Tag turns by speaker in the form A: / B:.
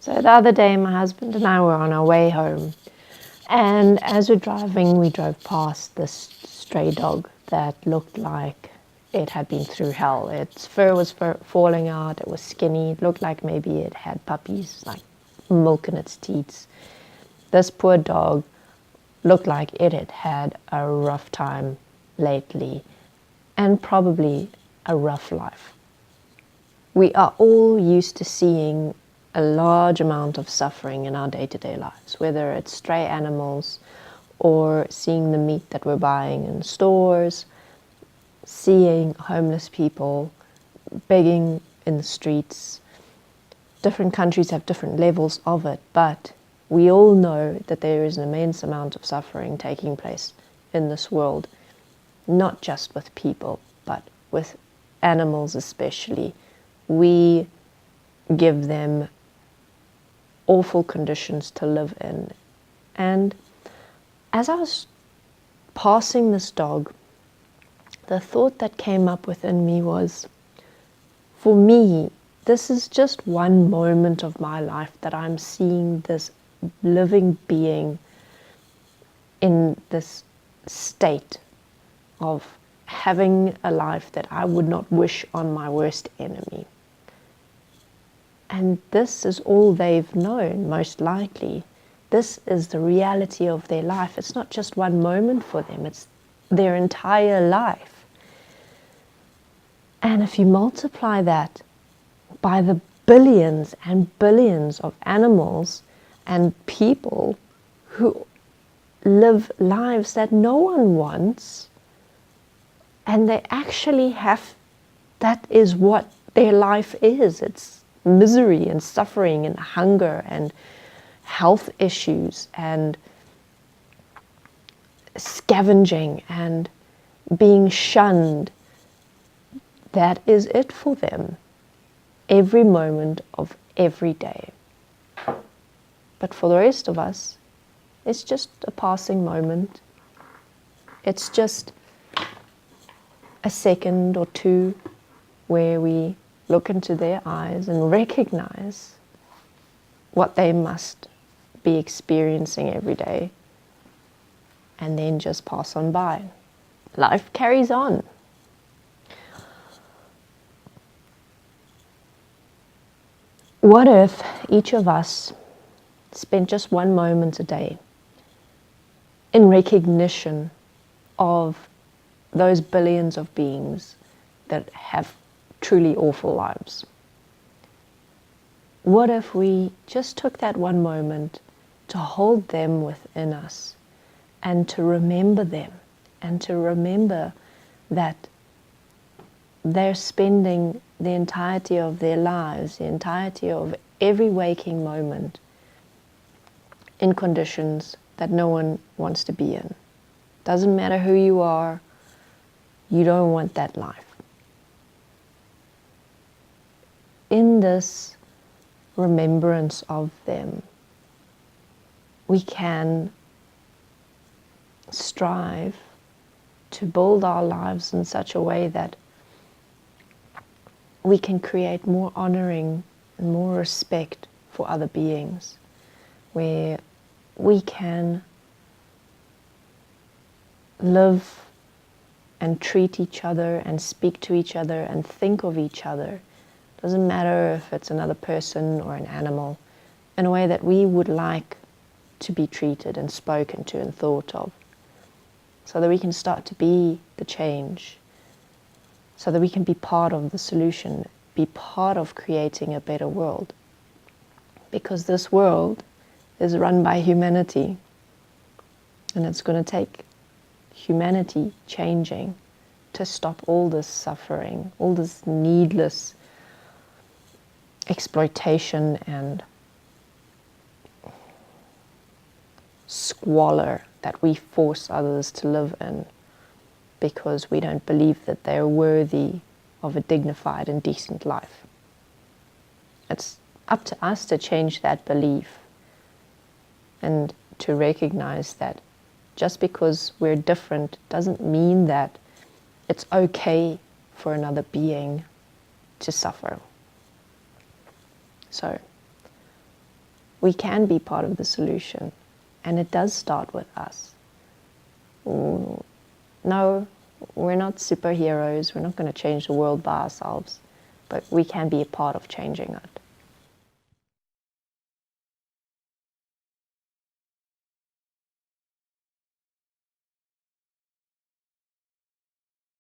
A: So the other day, my husband and I were on our way home, and as we're driving, we drove past this stray dog that looked like it had been through hell. Its fur was falling out, it was skinny, it looked like maybe it had puppies, like milk in its teeth. This poor dog looked like it had had a rough time lately, and probably a rough life. We are all used to seeing a large amount of suffering in our day-to-day lives, whether it's stray animals or seeing the meat that we're buying in stores, seeing homeless people begging in the streets. Different countries have different levels of it, but we all know that there is an immense amount of suffering taking place in this world, not just with people, but with animals especially. We give them awful conditions to live in. And as I was passing this dog, the thought that came up within me was, for me, this is just one moment of my life that I'm seeing this living being in this state of having a life that I would not wish on my worst enemy. And this is all they've known, most likely. This is the reality of their life. It's not just one moment for them, it's their entire life. And if you multiply that by the billions and billions of animals and people who live lives that no one wants, and they actually have, that is what their life is. It's misery and suffering and hunger and health issues and scavenging and being shunned. That is it for them, every moment of every day. But for the rest of us, it's just a passing moment. It's just a second or two where we look into their eyes and recognize what they must be experiencing every day, and then just pass on by. Life carries on. What if each of us spent just one moment a day in recognition of those billions of beings that have truly awful lives? What if we just took that one moment to hold them within us and to remember them and to remember that they're spending the entirety of their lives, the entirety of every waking moment in conditions that no one wants to be in. Doesn't matter who you are, you don't want that life. In this remembrance of them, we can strive to build our lives in such a way that we can create more honoring and more respect for other beings, where we can live and treat each other and speak to each other and think of each other. Doesn't matter if it's another person or an animal, in a way that we would like to be treated and spoken to and thought of, so that we can start to be the change, so that we can be part of the solution, be part of creating a better world. Because this world is run by humanity, and it's going to take humanity changing to stop all this suffering, all this needless exploitation and squalor that we force others to live in because we don't believe that they're worthy of a dignified and decent life. It's up to us to change that belief and to recognize that just because we're different doesn't mean that it's okay for another being to suffer. So, we can be part of the solution, and it does start with us. No, we're not superheroes. We're not going to change the world by ourselves, but we can be a part of changing it.